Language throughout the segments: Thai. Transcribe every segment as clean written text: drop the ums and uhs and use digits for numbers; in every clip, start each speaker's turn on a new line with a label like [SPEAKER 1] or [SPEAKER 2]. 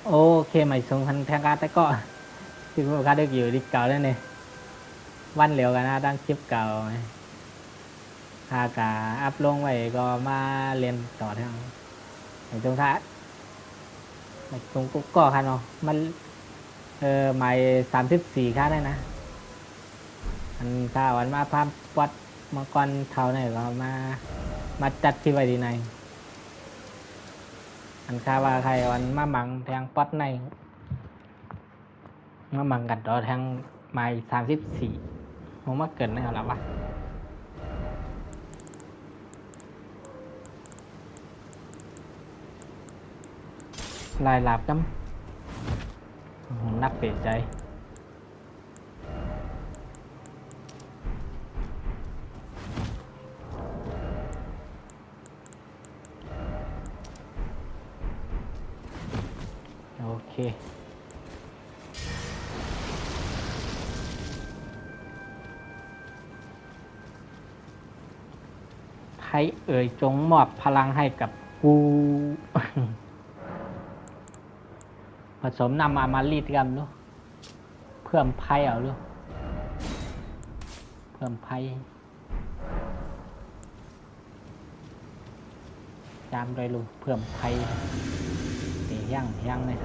[SPEAKER 1] โอเคใหม่ส่งพันแทงการแต่ก็ที่พวกการดึกอยู่ดิเก่าแล้วเนี่ยวันเหลียวกันนะตั้งคลิปเก่าหากาอัพลงไว้ก็มาเรียนต่อทางใหม่ตรงท้ายใหม่ตรงกุ๊กก็คันเนาะมันใหม่34ค่าได้นะอันค่าวันมาพามปัดมังกรเท่าไหนก็มาจัดที่ไว้ดีในอันค่าว่าใครวันมาหมังแทงปัดในมาหมังกันต่อแทงใหม่34ผมว่าเกินได้หรอวะลายหลับจ้ำนักเปลี่ยนใจโอเคไทยจงมอบพลังให้กับกู ผสมนำมารีดกันดูเพิ่มไพ่เอาดูเพิ่มไพ่จามด้วยลูเพิ่มไพ่เดี๋ยวย่างเลย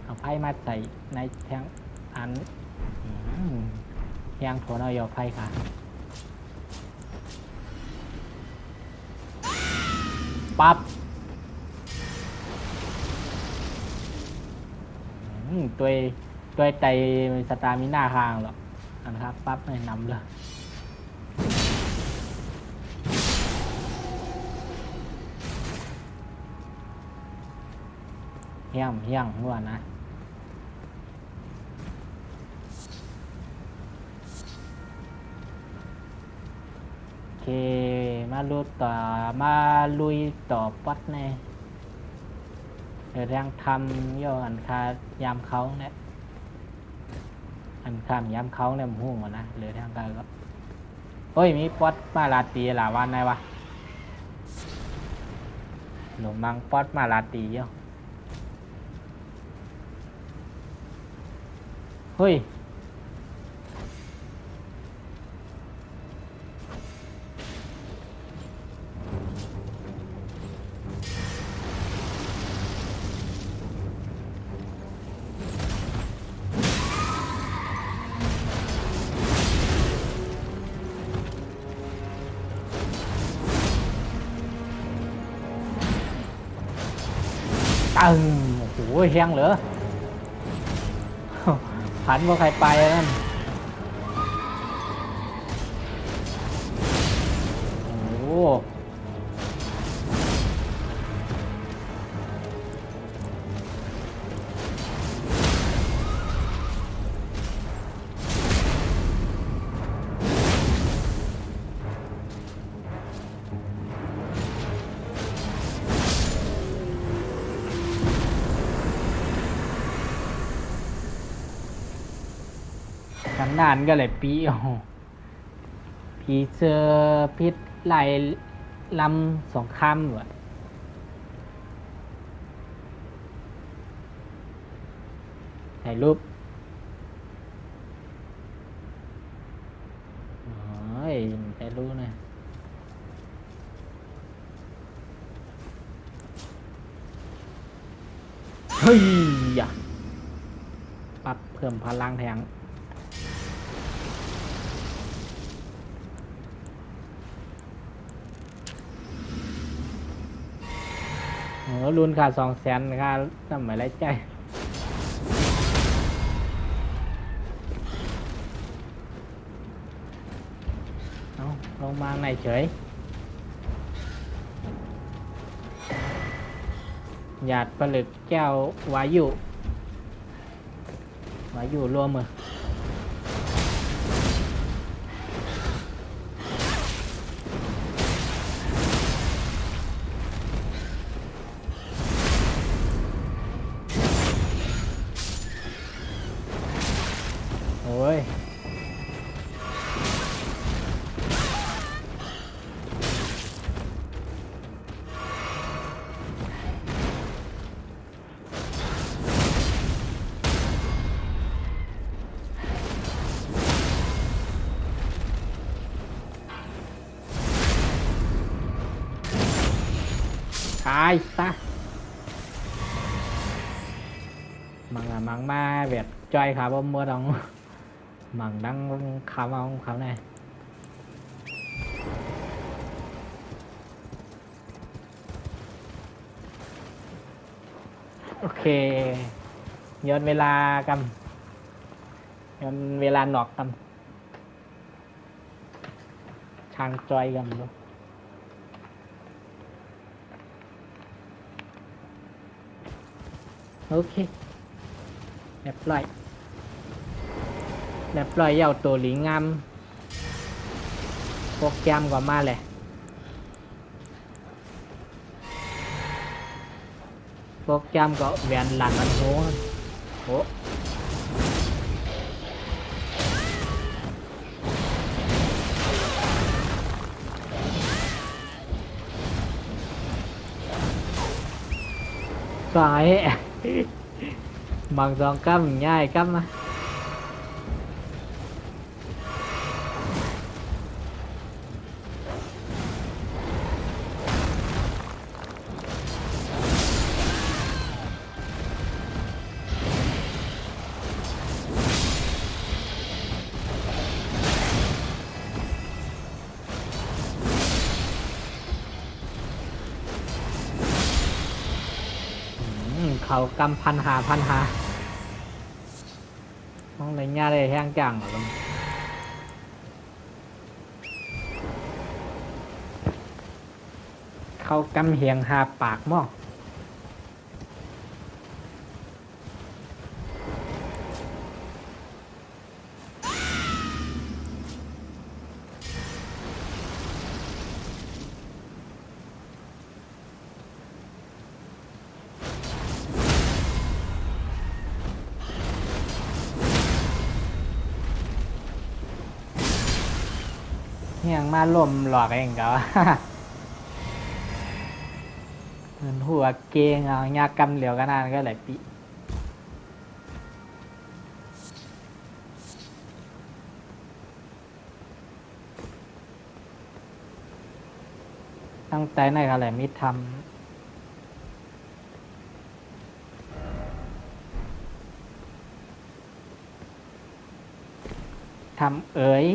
[SPEAKER 1] เอาไพ่มาใส่ในแทงอันย่างโถนเอาไพ่ค่ะปั๊บตัวใจสตามิน่าค้างหรอกนะครับปั๊บไม่นำเลยเฮี้ยงหัวนะโอเคมาลุยต่อปัดแน่เดี๋ยวยังทำย่ออันคายามเขาเนี่ยอันคามยามเขาเนี่ยมันหุ่งหมดนะเหลือทางการก็เฮ้ยมีป๊อตมาลาตีหลาวันไหนวะหนุ่มมังป๊อตมาลาตีเยอะเฮ้ยตึงโอ้โหแห้งเหรอผันว่าใครไปนั่นโอ้โหทางด้านก็เลยปีโอ้ผีเซอร์พิษไหลลำสองคำวะถ่ายรูปเฮ้ยถ่ายรูปนะเฮ้ยปรับเพิ่มพลังแทงรุ่นค่า200,000ค่าทำไมไรใจเอาลงมาในเฉยหยาดผลึกแก้ววายุรวมมือโอ้ย ายซะมังมาแบบจอยขาบ่มัวดองมังดังเขาเอาเขาแน่โอเคย้อนเวลากำย้อนเวลาหนอกกำทางจอยกำดูโอเคเรียบร้อยเย้าตัวหลิงงามโปรแกรมกว่ามาเลยโปรแกรมก็แหวนหลังมันโหสายบางสองกัมง่ายกัมมาเขากำพันหาต้องเลยง่ายเลยแห้งจังหรอเขากำเหียงหาปากหม้อเหียงมาล่มหลอกเองก็เหมือนหัวเกงเอายากำเหลียวกันนานก็หลายปีตั้งใจในอะไรมิทำเอ๋ย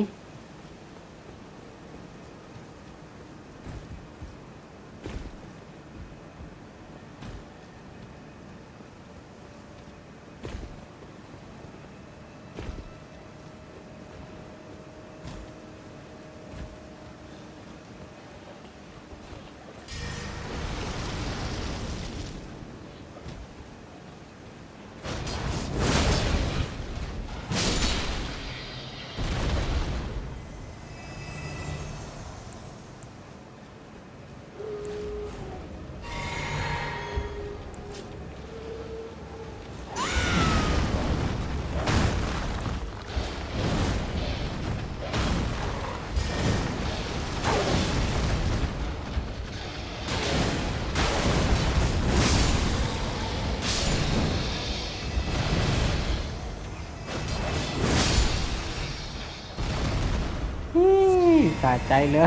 [SPEAKER 1] สะใจเลย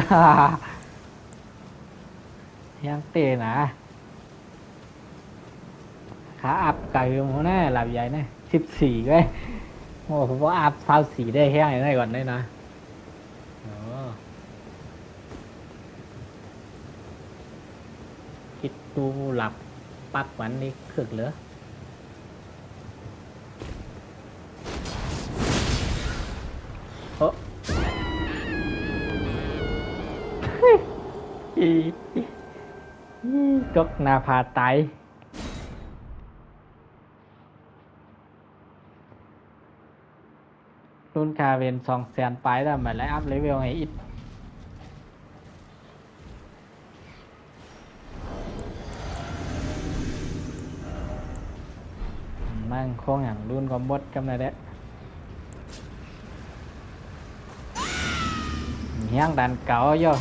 [SPEAKER 1] ยังเตะนะขาอัพไก่หมูแน่หลับใหญ่แน่14ก็โอ้ผมว่าอัพฟาวสีได้แห้งได้ก่อนได้นะคิดดูหลับปักวันนี้คึกเหรอโอ้จกนาพาไตรุ่นคาเวน200,000ไปแล้วมาแล้วอัพเลเวลให้อิดมั่งคงอย่างรุ่นก็หมดกำไรแล้วเฮียงดันเก่าโย่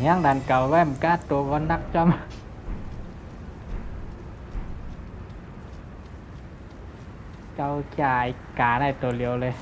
[SPEAKER 1] ย่างดันเก่าแว่มกาดตัววันนักจอมเจ้าจ่ายกาได้ตัวเดียวเลย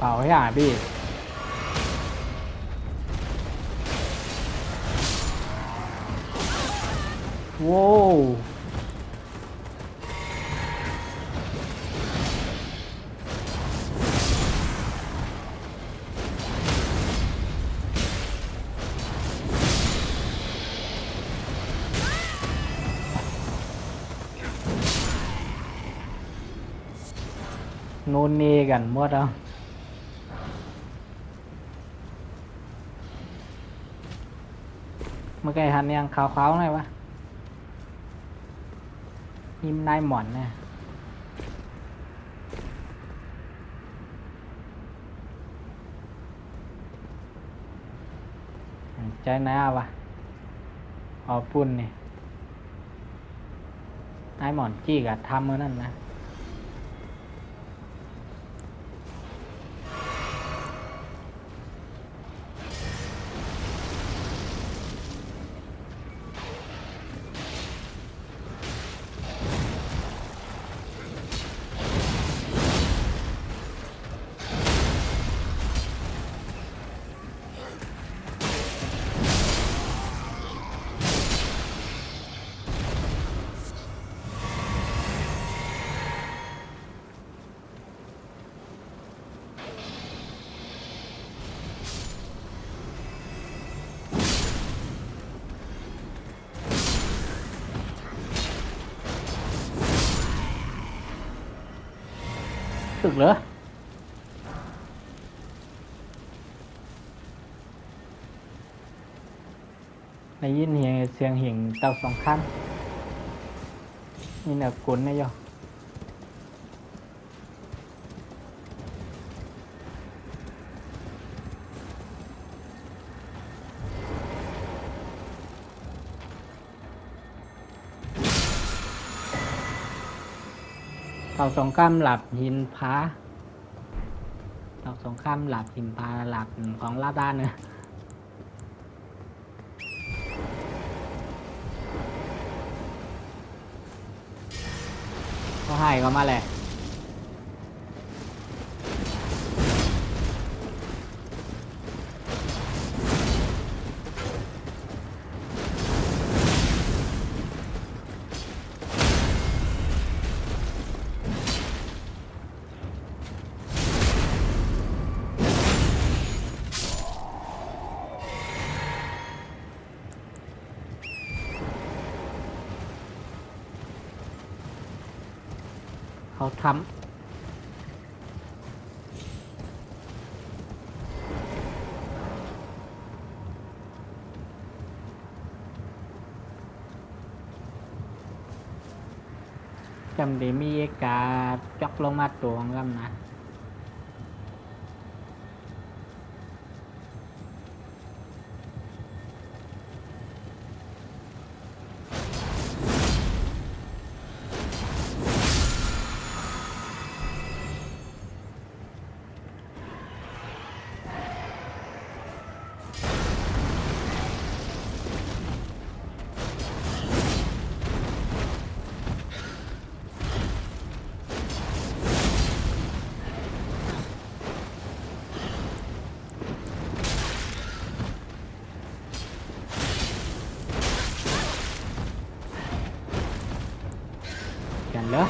[SPEAKER 1] เป่าให้อ่ะพี่โว้วนู่นนี่กันหมดแล้วเมื่อกี้หันยังขาวๆหน่อยวะยิ้มนายหมอนเนี่ยใจหน้าวะเอาปุ่นนี่นายหมอนจี้กับทำมือนั่นนะตึกเหรอในยินเสียงหิ่งเต่าสองข้างนี่แหละกุนนะย่อเต่าสองข้ามหลับหินผาเต่าสองข้ามหลับหินผาหลับของลาดานเนี่ยก็ให้เขามาแหละเขาทำจำได้มีกาจอกลงมาตัวของกันนะ เหรอ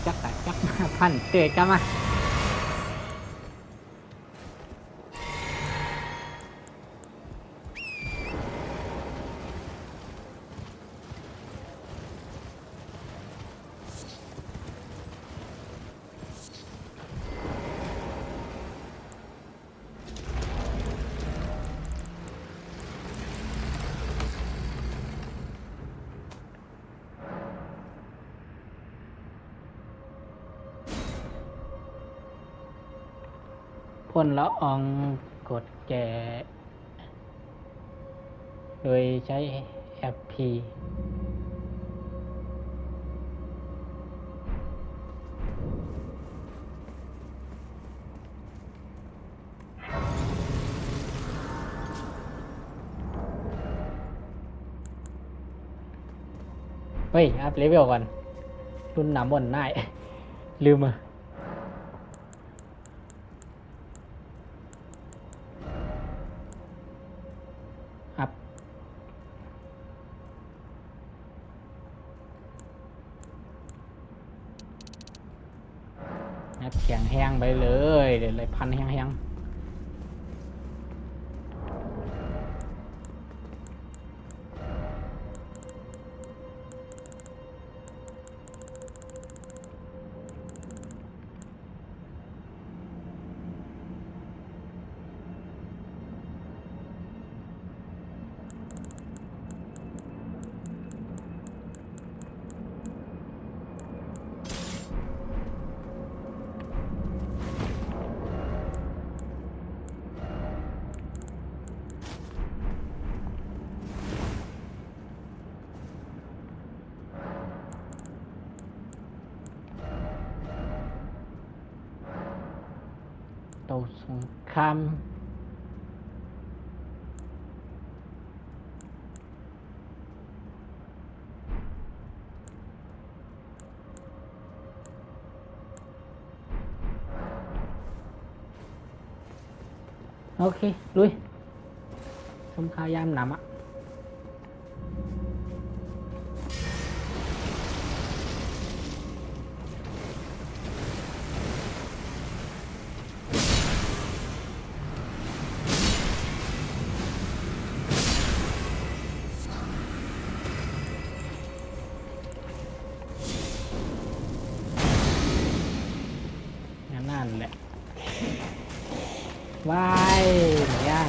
[SPEAKER 1] จักมาพันเตะจักมาพ่นละอองกดแก่โดยใช้ FP เฮ้ย อัพเลเวลก่อนรุ่นหนามบนได้ ลืมอ่ะอัพนัดแข็งแห้งไปเลย เดี๋ยวเลยพันแห้งๆโตสงครามโอเค ลุยชมข่าวยามหนำอ่ะนั่นแหละวายเนี่ย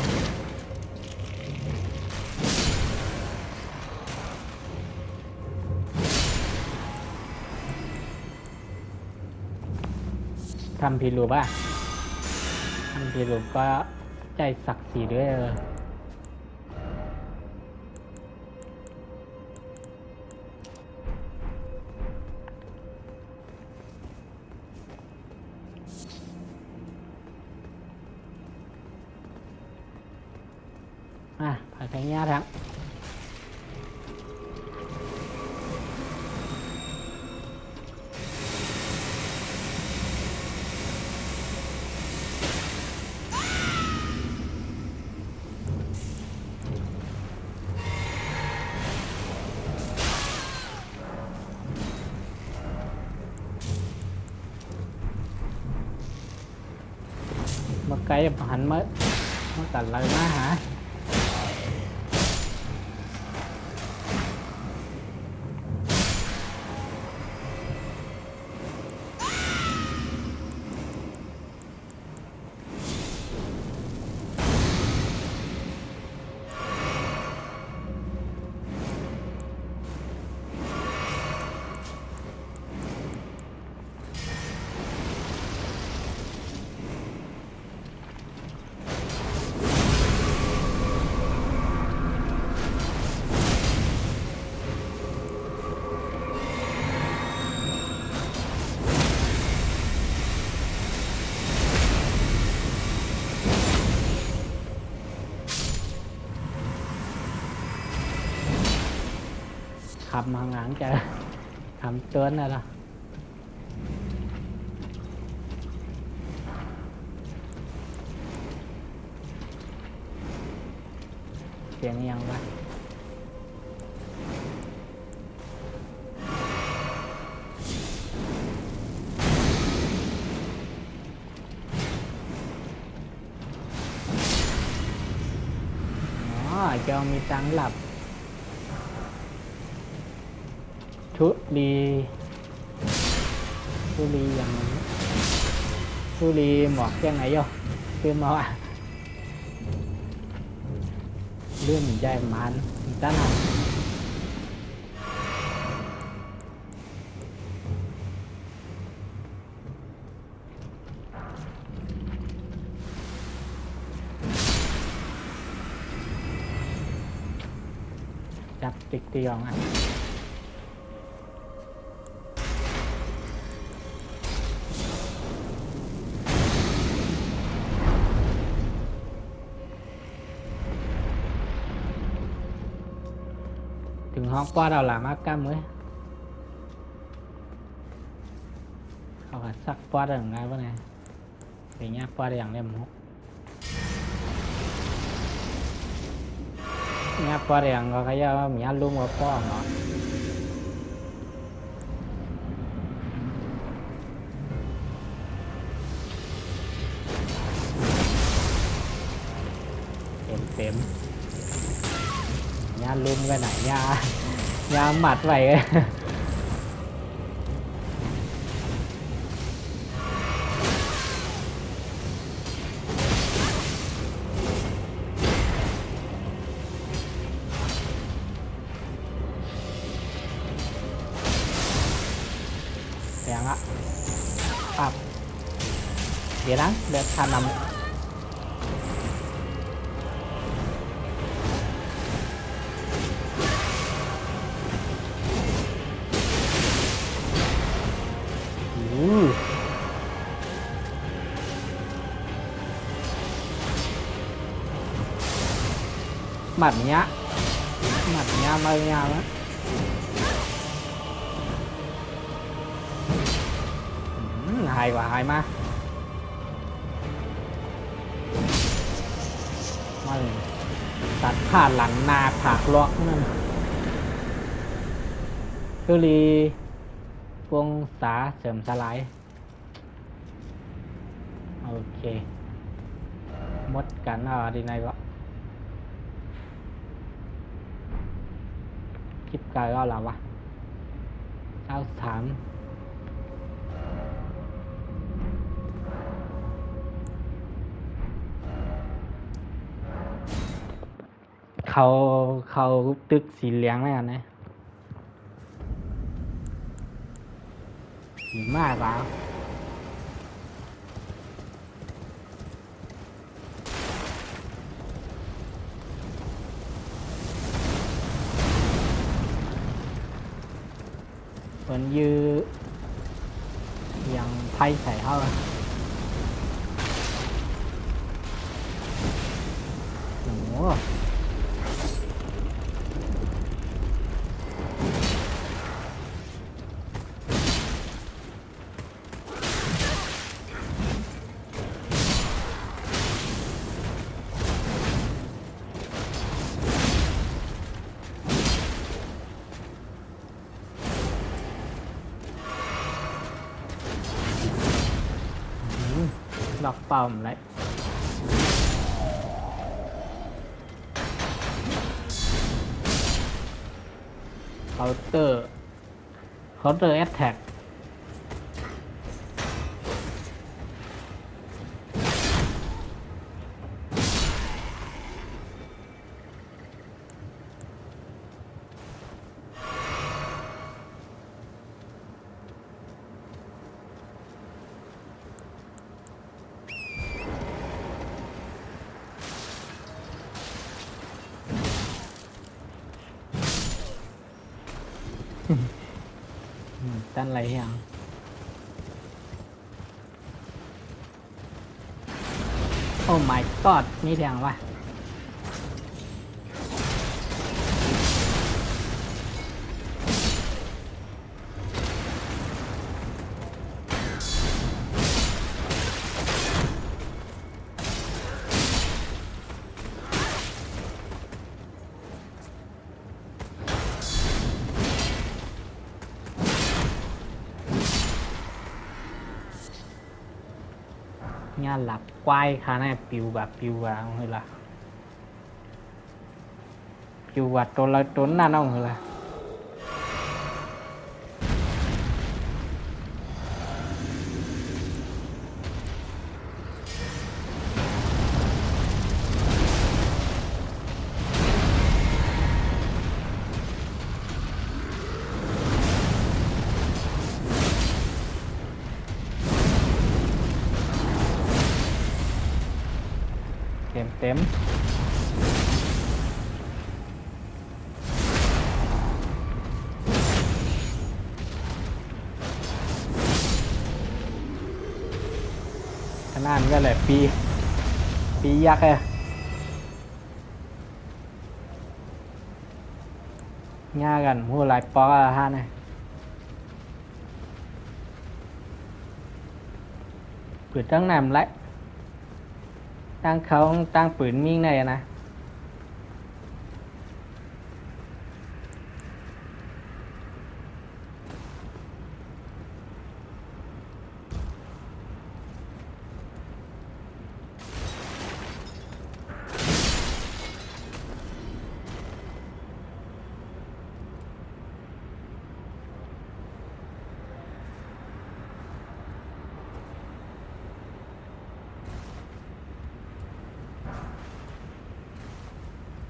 [SPEAKER 1] ทำผิดรูปอ่ะทำผิดรูปก็ใจศักดิ์ศรีด้วยผ่านทางนี้ทั้งมาไกลหันมาตัดเลยมาหา ขับห่างๆจะทำเตือนนะล่ะเสียงยังวะเจ้ามีตังหลับทุลีอย่างนี้ทุลีหมอกยังไงโยคือมาว่าเรื่องใหญ่มันตั้งหนักจับติ๊กตีออกอ่ะถึงห้องqua đầu là mắc cam ấy họ phải sắc qua được ngay bên này thì nhá qua đèn lên một nhá qua đèn có cái mình luôn có qua nó tem nha luôn cái này nha mặt vậy đèn á vậy đó để thà nằm mặt nhá mây nha đó hài và hài maมันตัดผ่านหลังนาผากล็อกนั่นคือรีวงศาเสริมสลายโอเคหมดกันดีไหนวะคลิปกายก็แล้ววะเอาถามเขาตึกสีเหลืองแล้วกันนะสีมากเปล่าเหมือนยื้อยังไพ่ใส่เข้าโอ้โหล็อกเป้าผมเลยเคาน์เตอร์แอตแทกตั้นอะไรอย่างโอ้ my god นี่แดงวะ งานหลับควายขาหน้าปิวแบบปิวว่าเฮ้ยล่ะปิวว่าตัวละตัวหน้าน้องเฮ้ยล่ะเต็มขนาดก็เลยปียักษ์เลยง่ากันหัวไหลปอกอะฮะเนี่ยปืนตั้งนำไรตั้งเขาตั้งปืนมิ่งในนะ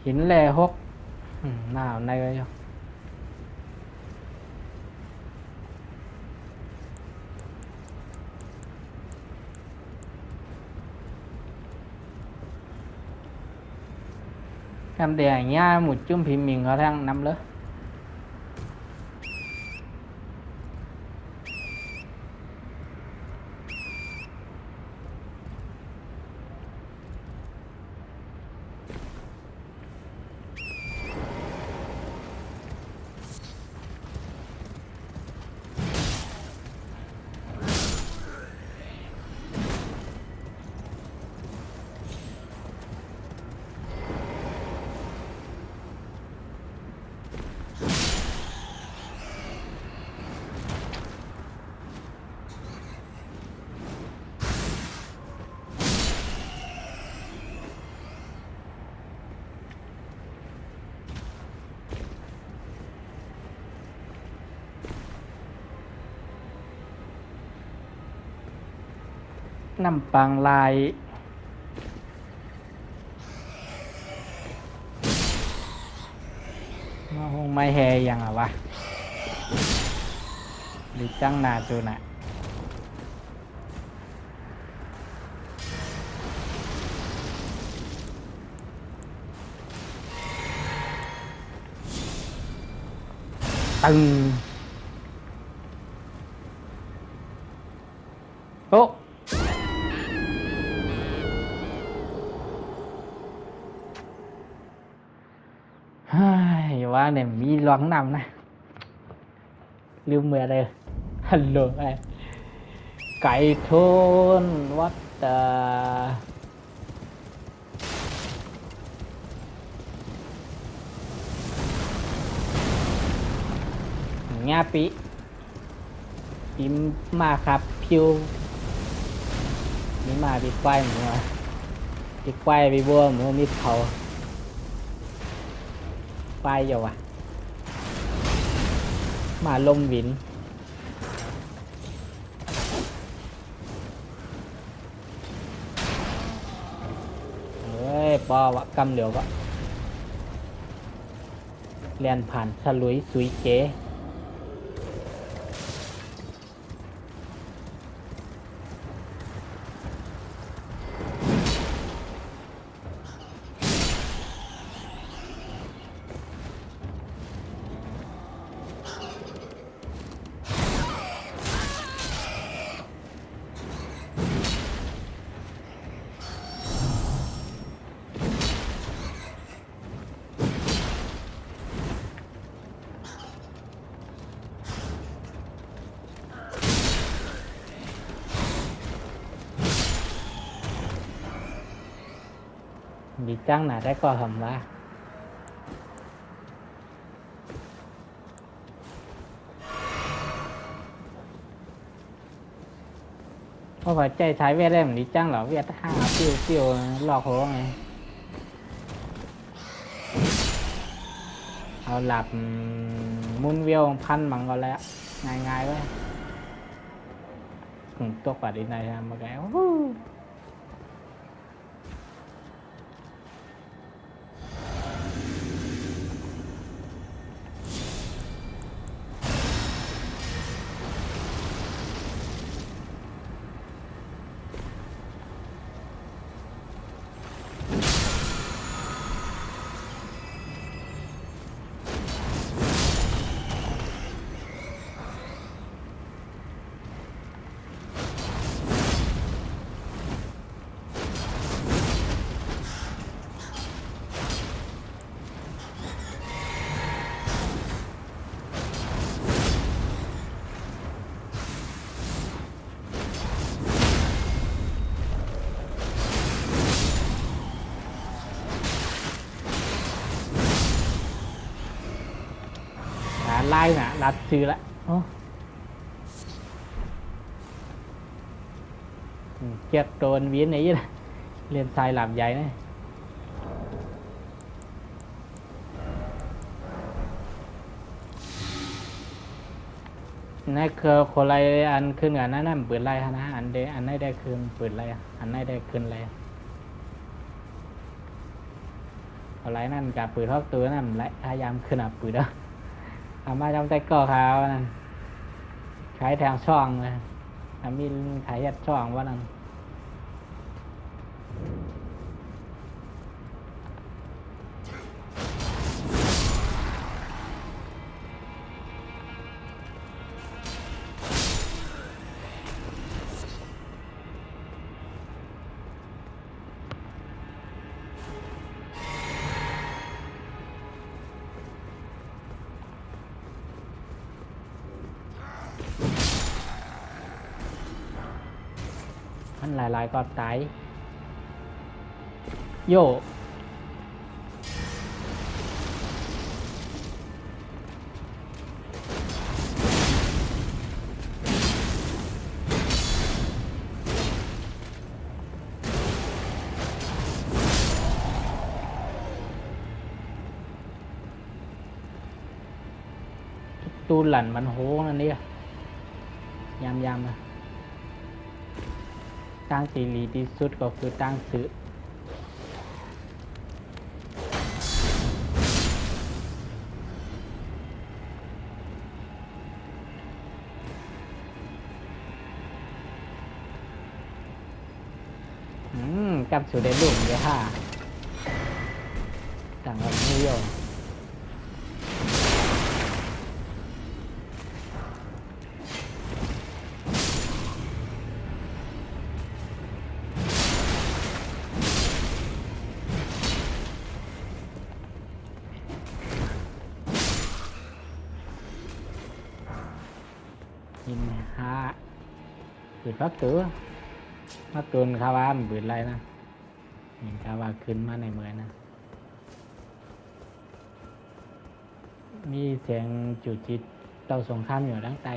[SPEAKER 1] หินแหล่หกหนาวในเลยทำเดี๋ยวอย่างเงี้ยหมุดจุ่มพิมพ์มิงเขาทั้งน้ำเลยน้ำปังลายมาคงไม่แฮยังอ่ะวะหรือจังนาจูน่ะตึงโอ้ว่าเนี่ยมีร้องนำนะลืมเมื่อเลยฮัลโหลไอ้ไก่ทนวัดงาปิอิมมาครับพิวนี่มาปีควายหมูปีควายปีบัวหมูมีเขาควายอยู่อ่ะมาลมวินเฮ้ยปอวะกำเหลียวก็เรียนผ่านฉลุยสุยเก๋ดีจังนะได้ก็ทำว่า ราะว่าใจใช้เวทได้เหมือนดิจังเหรอเวทห้าปิ้วหลอกเขาไงเอาหลับมุนเวียวพันมังก็แล้วง่ายๆไว้ตัวกว่าดีในทำมาแกไล่น่ะรัดซื้อละเจ็บโดนวินนี้เลยเรียนทรายหลับใหญ่นะนั่นคือคนไรอันขึ้นกันนั่นเปิดไรนะอันได้คืนเปิดไรอันได้คืนไรคนไรนั่นกับปืนทอกตัวนั่นและพยายามขึ้นอ่ะปืนเด้อทำมาจำใจก่อเขานั่นขายแทงช่องเลยทำมีขายยัดช่องว่านั่นมันหลายก็ตายโย่ตูหลั่นมันโหนั่นนี่ยำอะตั้งตีลีที่สุดก็คือตั้งซื้อกับสุดเดลุ่มเยอะค่ะต่างกันไม่ยอมยินฮะปืนพักตัวพักตัวคาว่ามันปืนอะไรนะยินคาว่าขึ้นมาในเมืองนะมีเสียงจุดจิตเต่าสงครามอยู่ด้านใต้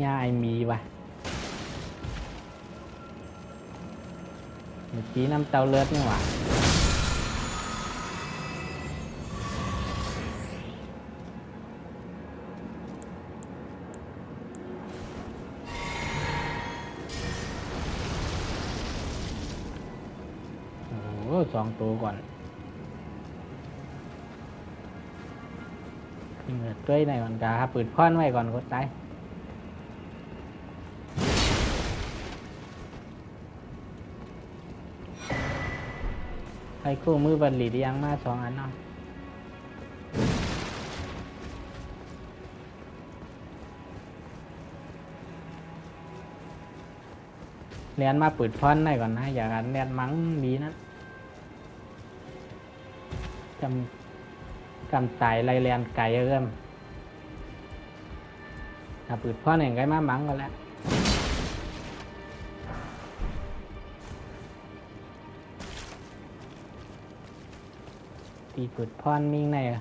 [SPEAKER 1] ย่าไอมีวะเมื่อกี้น้ำเตาเลือดนี่หว่าโอ้โห2 ตัวก่อนขึ้นเงินด้วยในวันกาปืนค้อนไว้ก่อนก็ตายใครคู่มือบันหลีดยังมา2 อันเนาะเรียนมาปืดพ้อนได้ก่อนนะอย่ากันเรียนมั้งดีนะกำสายไรเรียนไก่เริ่ม ถ้าปืดพ่อหนึ่งcái má mắng rồi lẽ thìปืดพ่อนมิงnày à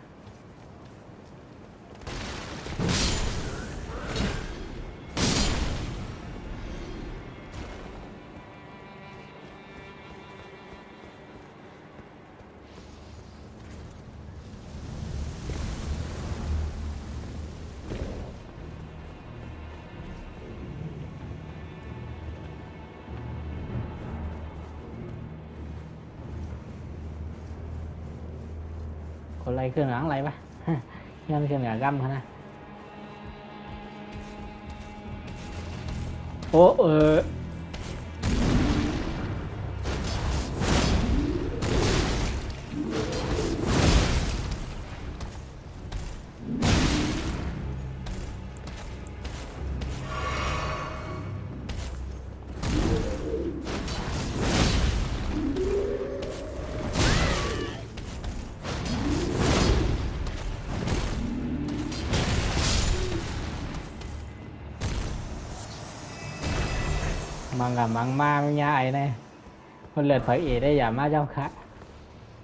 [SPEAKER 1] คนไรเครื่องหลังอะไรปะ ย้อนเครื่องหลังกำเขานะโอ้มังกับมังมาไม่ยาไอ้เนี่ยคนเลือดเผยเอได้อย่ามาเจ้าค่ะ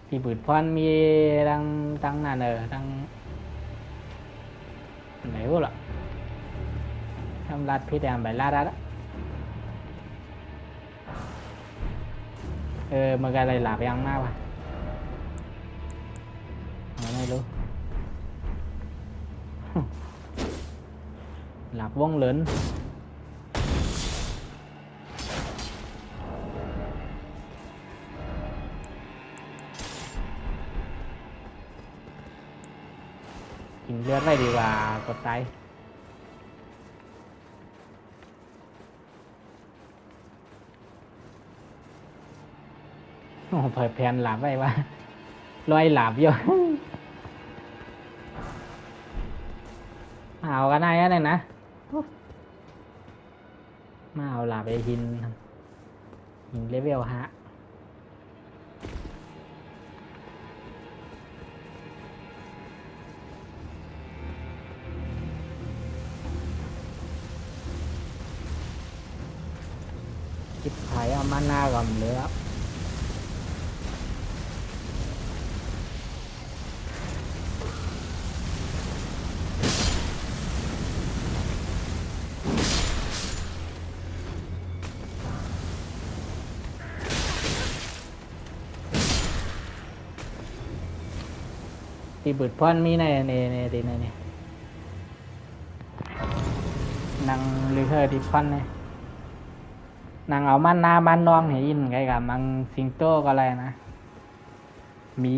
[SPEAKER 1] ที่ปืดพอนมีตั้งนานตั้งไหนวะล่ะทำรัดพี่แดงใบลาดแล้วมันอะไรหลับยังมากวะไม่รู้ หลับวงเหลินกินเลือดได้ดีกว่ากดไตโอ้เผยแผ่นหลับไว้ว่าลอยหลับเยอะ มาเอากันได้แล้วนะมาเอาหลับไปหินเลเวลฮะจิบหายเอามาหน้าก่อนเลยแล้วตีบุดพ่อนมีในตีในนี่นางลือเคยตีพ่อนเนี่ยนางเอามันหน้าบ้านน้องเห็นไงกับมังสิงโตก็อะไรนะหมี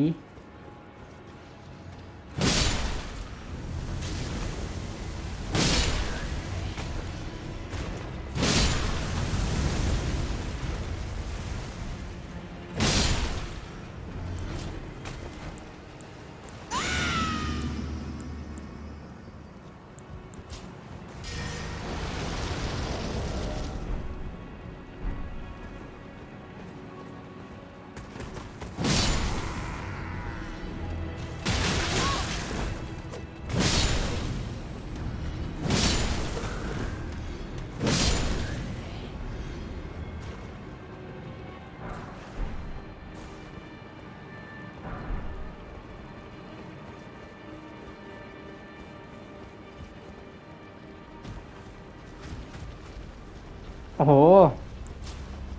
[SPEAKER 1] โอ้โห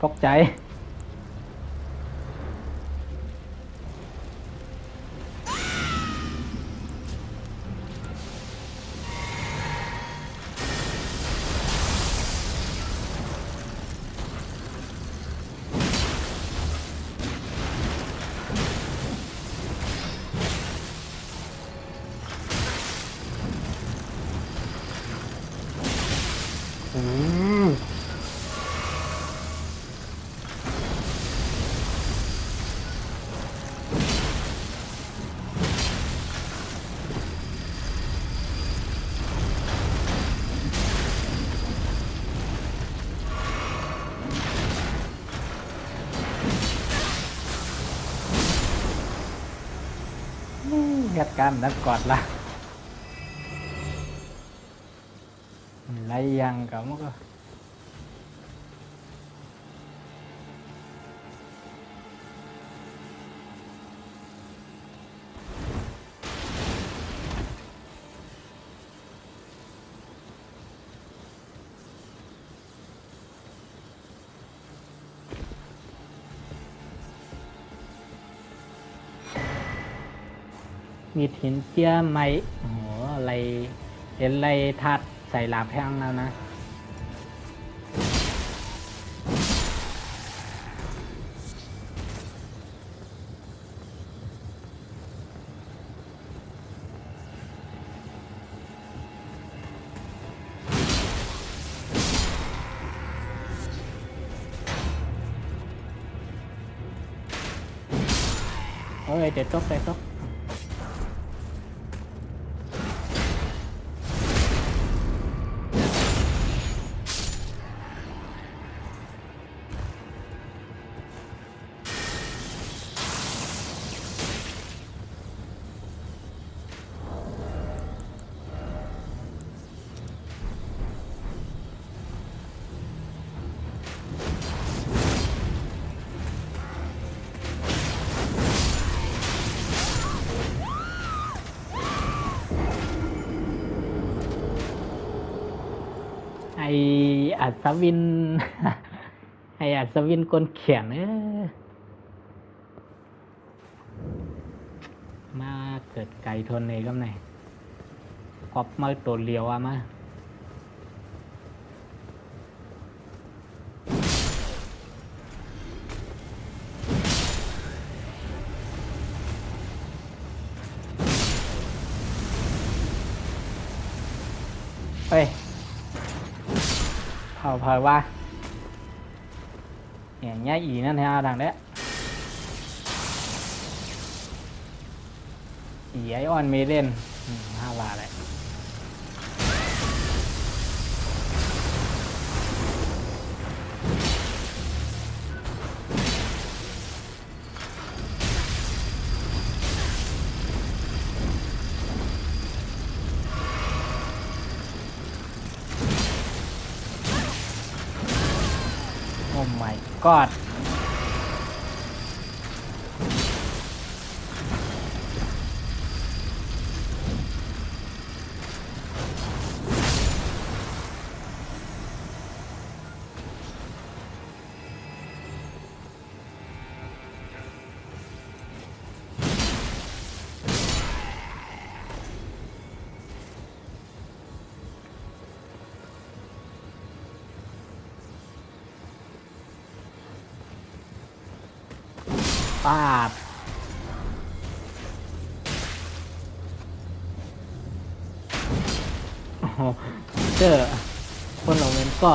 [SPEAKER 1] ตกใจจัดการนักกอดละ หลายอย่างก็มันก็มีหินเจียไม้โอ้โหอะไรเห็นอะไรธาตุใส่ลาแพงแล้วนะเอ้ยเดี๋ยวตกไปตกไออัศวิน ไออัศวินกลเขียนมาเกิดไก่ทนเลยก็ไหนพบมาตัวเลียวอะมาเฮ้ยเผาว่าอย่างเงี้ยอีนั่นแท้ดังเด้อีไอออนเมเดน5 บาทเลยโอ้ my god ปาบโอ้โหเจอคนลงเงินก็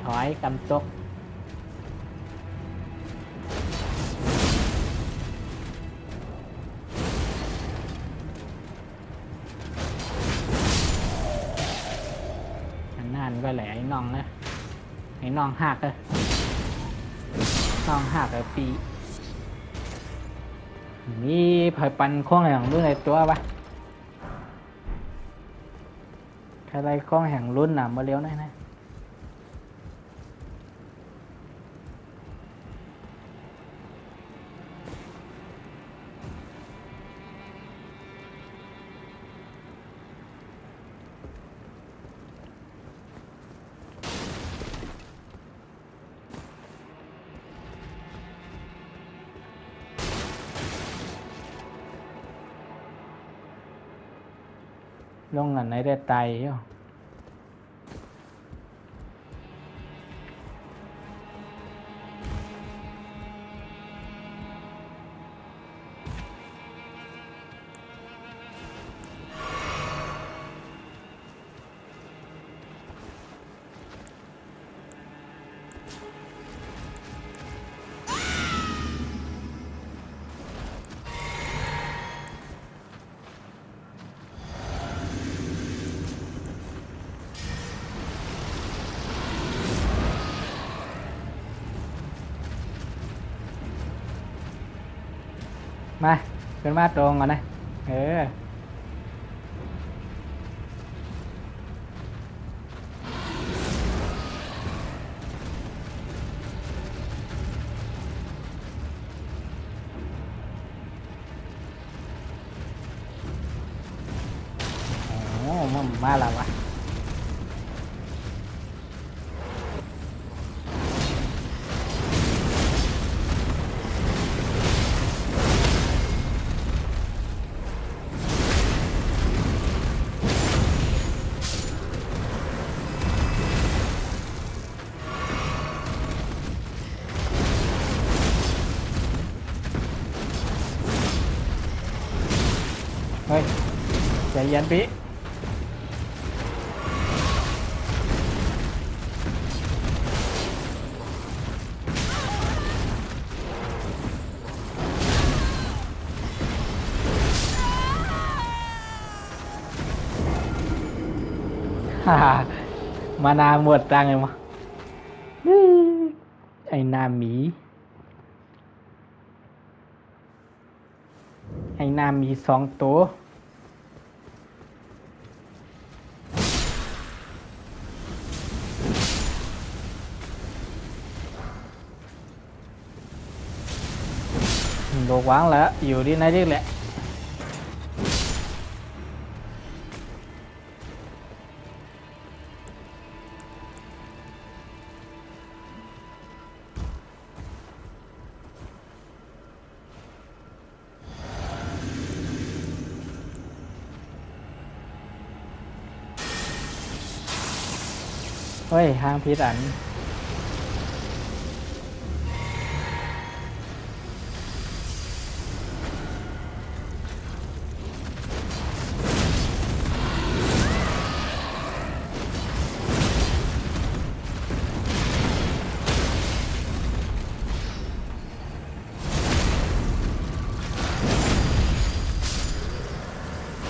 [SPEAKER 1] ถอยกำจกอันนั้นก็แหละไอ้น้องนะไอ้น้องหักเลยน้องหักเลยปีนี่เผยปันข้องแห่งรุ่นในตัวปะใครไรข้องแห่งรุ่นน่ะมาเลี้ยวหน่อยนะลงอันไหนได้ไตอยู่ มาขึ้นมาตรงก่อนนะเออโอ้มันมาแล้ววะเฮ้ยใจเย็นพี่ฮ่ามานาหมดตังเลยมั้งไอ้นาหมีไอ้นามี2 ตัวโดกวางแล้วอยู่ที่ไหนเรียกแหละเฮ้ยทางพิษอัน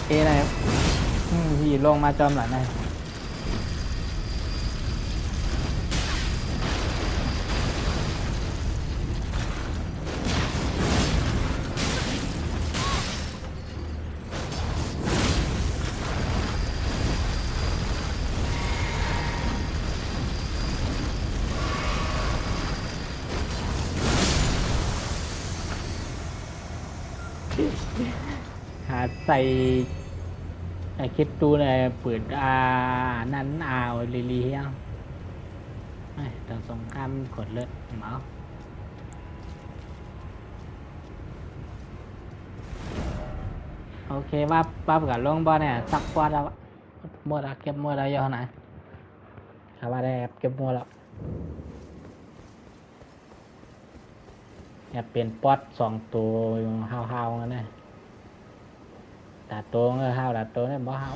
[SPEAKER 1] เอ้ไหนพี่ลงมาจอมหลังนะหาใส่ไอ้คิดตูเนี่ยเปิดนั้นลีลีเฮียงต่างสงครามกดเลือดหมอโอเคว่าปั๊บกับลงบอลเนี่ยสักกว่าแล้วหมดแล้วเก็บหมดแล้วยอไหนครับว่าได้เก็บหมดแล้วเนี่ยเป็นป๊อต2 ตัวห้าวๆงั้นนะแต่ตัวห้าวแต่ตัวเนี่ยบ่ห้าว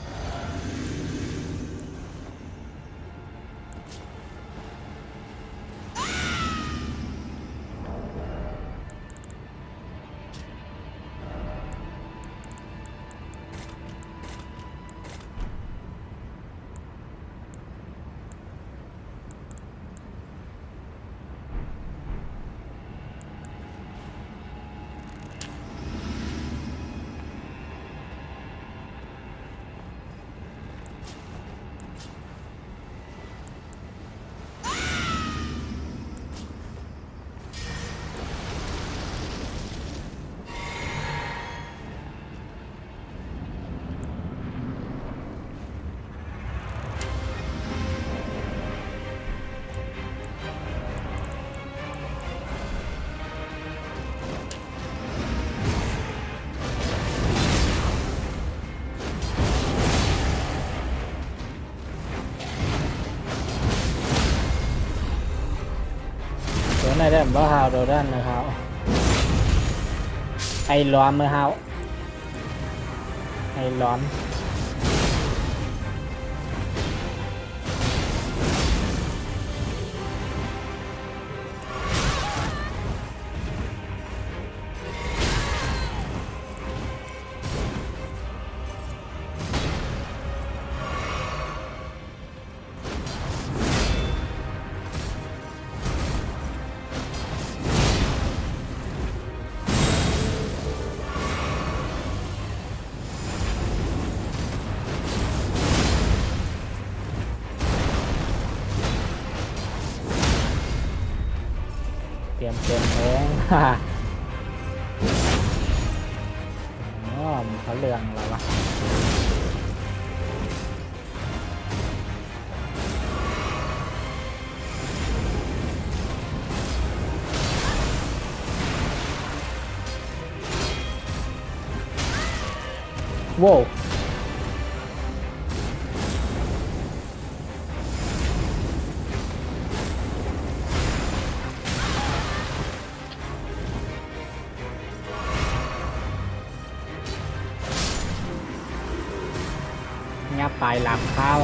[SPEAKER 1] ตัวไหนได้บ่ห้าวตัวด้านนะครับไอ้ล้อมมือห้าวไอ้ล้อม เต็มเอง อ๋อมันเขาเรื่องอะไรวะโว้วงับไปหลับข้าว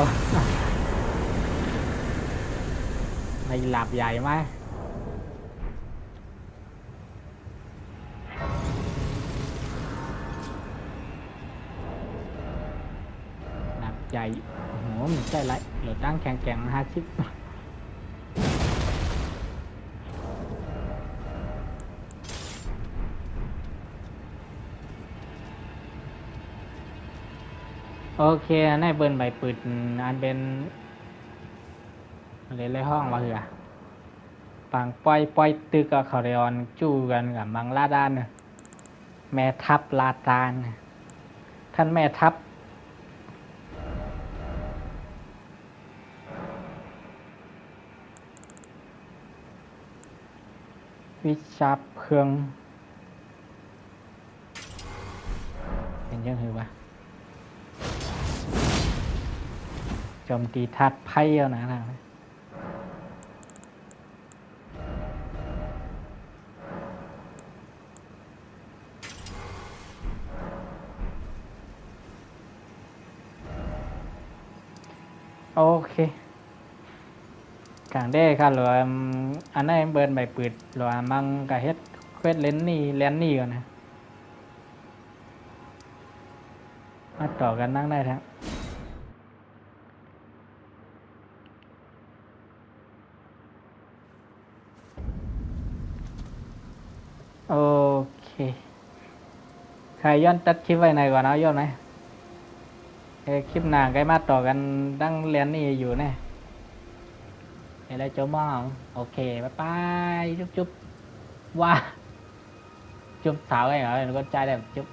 [SPEAKER 1] ไม่หลับใหญ่ไหมหลับใหญ่โอ้โหมันใช่ไรเดี๋ยวตั้งแข่ง50โอเคในเบิร์นใบปืดอันเป็นอะไรในห้องวะเหรอปังปล่อยตึกกับเขาเรียนจู้กันกับมังลาดานเนี่ยแม่ทัพลาตานท่านแม่ทัพวิชาเพืองเป็นยังไงวะโจมตีทัดไพ่เอานะโอเคกลางได้ค่ะหรืออันนั้นเบิร์นใบปืดหรือมังกะเฮ็ดเควสเลนนี่ก่อนนะมาต่อกันนั่งได้ทั้งโอเคใครย้อนตัดคลิปไว้ไหนก่อนเอาย้อนไหมคลิปหน้าใกล้มาต่อกันดังเรียนนี่อยู่แน่อะไรโจมองโอเคบ๊ายบายจุ๊บว่าจุ๊บสาวไงเหรอก็ใจแบบจุ๊บ